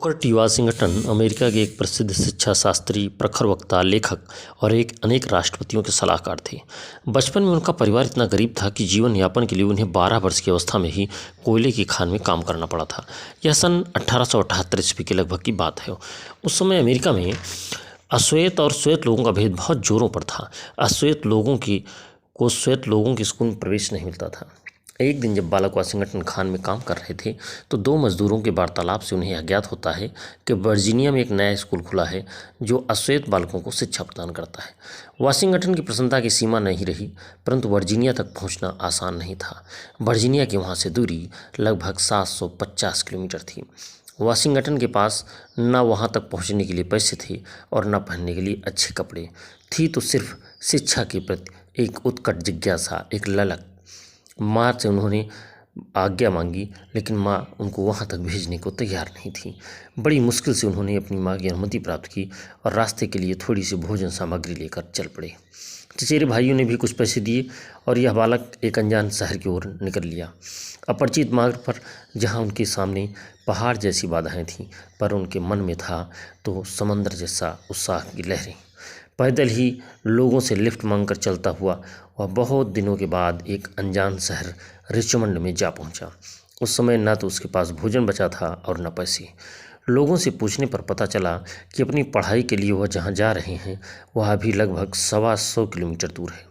Booker T Washington America के एक प्रसिद्ध शिक्षा शास्त्री, प्रखर वक्ता, लेखक और अनेक राष्ट्रपतियों के सलाहकार थे। बचपन में उनका परिवार इतना गरीब था कि जीवन यापन के लिए उन्हें 12 वर्ष की अवस्था में ही कोयले की खान में काम करना पड़ा था। यह सन 1878 ईस्वी के लगभग की बात है। उस समय अमेरिका में अश्वेत और श्वेत लोगों का भेद बहुत जोरों पर था। अश्वेत लोगों को श्वेत लोगों के स्कूल में प्रवेश नहीं मिलता था। एक दिन जब बालक वाशिंगटन खान में काम कर रहे थे तो दो मजदूरों के वार्तालाप से उन्हें अज्ञात होता है कि वर्जीनिया में एक नया स्कूल खुला है जो अश्वेत बालकों को शिक्षा प्रदान करता है। वाशिंगटन की प्रसन्नता की सीमा नहीं रही, परंतु वर्जीनिया तक पहुंचना आसान नहीं था। वर्जीनिया की वहां से दूरी लगभग 750 किलोमीटर थी। वाशिंगटन के पास न वहां तक पहुंचने के लिए पैसे थे और न पहनने के लिए अच्छे कपड़े थी, तो सिर्फ शिक्षा के प्रति एक उत्कट जिज्ञासा, एक ललक। माँ से उन्होंने आज्ञा मांगी, लेकिन माँ उनको वहाँ तक भेजने को तैयार नहीं थी। बड़ी मुश्किल से उन्होंने अपनी माँ की अनुमति प्राप्त की और रास्ते के लिए थोड़ी सी भोजन सामग्री लेकर चल पड़े। चचेरे भाइयों ने भी कुछ पैसे दिए और यह बालक एक अनजान शहर की ओर निकल लिया। अपरिचित मार्ग पर जहाँ उनके सामने पहाड़ जैसी बाधाएं थीं, पर उनके मन में था तो समंदर जैसा उत्साह की लहरें। पैदल ही लोगों से लिफ्ट मांगकर चलता हुआ वह बहुत दिनों के बाद एक अनजान शहर रिचमंड में जा पहुंचा। उस समय न तो उसके पास भोजन बचा था और न पैसे। लोगों से पूछने पर पता चला कि अपनी पढ़ाई के लिए वह जहां जा रहे हैं वह अभी लगभग 125 किलोमीटर दूर है।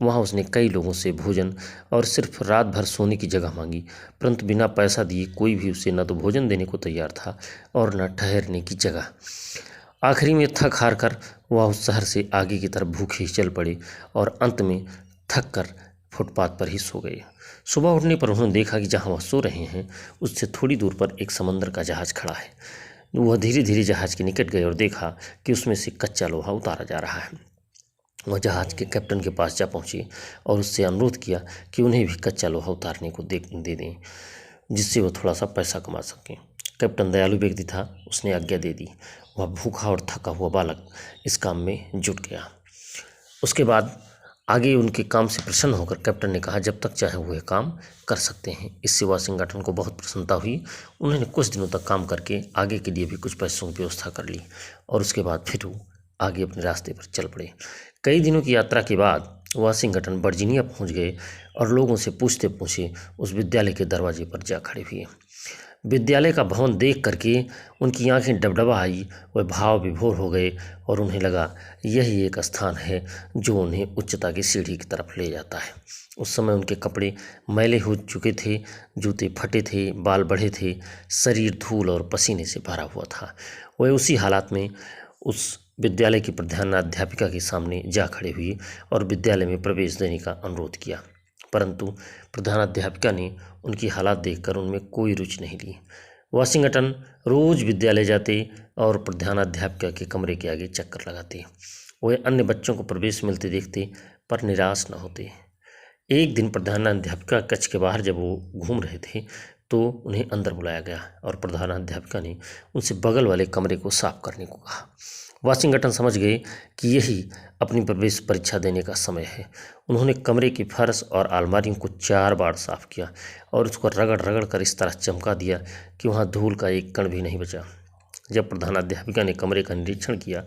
वहां उसने कई लोगों से भोजन और सिर्फ रात भर सोने की जगह मांगी, परंतु बिना पैसा दिए कोई भी उसे न तो भोजन देने को तैयार था और न ठहरने की जगह। आखिरी में थक हार कर वह उस शहर से आगे की तरफ भूखे ही चल पड़े और अंत में थक कर फुटपाथ पर ही सो गए। सुबह उठने पर उन्होंने देखा कि जहां वह सो रहे हैं उससे थोड़ी दूर पर एक समंदर का जहाज खड़ा है। वह धीरे धीरे जहाज के निकट गए और देखा कि उसमें से कच्चा लोहा उतारा जा रहा है। वह जहाज के कैप्टन के पास जा पहुंचे और उससे अनुरोध किया कि उन्हें भी कच्चा लोहा उतारने को दे दें, जिससे वह थोड़ा सा पैसा कमा सकें। कैप्टन दयालु व्यक्ति था, उसने आज्ञा दे दी। वह भूखा और थका हुआ बालक इस काम में जुट गया। उसके बाद आगे उनके काम से प्रसन्न होकर कैप्टन ने कहा जब तक चाहे वह काम कर सकते हैं। इससे वाशिंगटन को बहुत प्रसन्नता हुई। उन्होंने कुछ दिनों तक काम करके आगे के लिए भी कुछ पैसों की व्यवस्था कर ली और उसके बाद फिर वो आगे अपने रास्ते पर चल पड़े। कई दिनों की यात्रा के बाद वाशिंगटन वर्जीनिया पहुंच गए और लोगों से पूछते पूछे उस विद्यालय के दरवाजे पर जा खड़े हुए। विद्यालय का भवन देख करके उनकी आंखें डबडबा आई, वह भाव विभोर हो गए और उन्हें लगा यही एक स्थान है जो उन्हें उच्चता की सीढ़ी की तरफ ले जाता है। उस समय उनके कपड़े मैले हो चुके थे, जूते फटे थे, बाल बढ़े थे, शरीर धूल और पसीने से भरा हुआ था। वह उसी हालात में उस विद्यालय की प्रधानाध्यापिका के सामने जा खड़े हुए और विद्यालय में प्रवेश देने का अनुरोध किया, परंतु प्रधानाध्यापिका ने उनकी हालात देखकर उनमें कोई रुचि नहीं ली। वाशिंगटन रोज विद्यालय जाते और प्रधानाध्यापिका के कमरे के आगे चक्कर लगाते। वह अन्य बच्चों को प्रवेश मिलते देखते पर निराश न होते। एक दिन प्रधानाध्यापिका कक्ष के बाहर जब वो घूम रहे थे तो उन्हें अंदर बुलाया गया और प्रधानाध्यापिका ने उनसे बगल वाले कमरे को साफ करने को कहा। वाशिंगटन समझ गए कि यही अपनी प्रवेश परीक्षा देने का समय है। उन्होंने कमरे की फर्श और अलमारियों को 4 बार साफ किया और उसको रगड़ रगड़ कर इस तरह चमका दिया कि वहाँ धूल का एक कण भी नहीं बचा। जब प्रधानाध्यापिका ने कमरे का निरीक्षण किया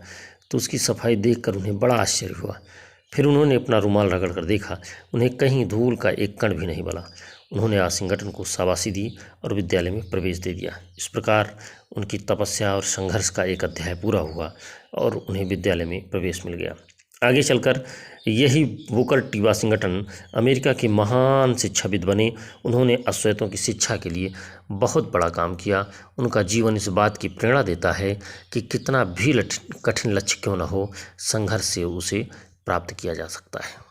तो उसकी सफाई देखकर उन्हें बड़ा आश्चर्य हुआ। फिर उन्होंने अपना रुमाल रगड़ कर देखा, उन्हें कहीं धूल का एक कण भी नहीं मिला। उन्होंने वाशिंगटन को शाबाशी दी और विद्यालय में प्रवेश दे दिया। इस प्रकार उनकी तपस्या और संघर्ष का एक अध्याय पूरा हुआ और उन्हें विद्यालय में प्रवेश मिल गया। आगे चलकर यही बुकर टी वाशिंगटन अमेरिका के महान शिक्षाविद बने। उन्होंने अश्वेतों की शिक्षा के लिए बहुत बड़ा काम किया। उनका जीवन इस बात की प्रेरणा देता है कि कितना भी कठिन लक्ष्य क्यों न हो, संघर्ष से उसे प्राप्त किया जा सकता है।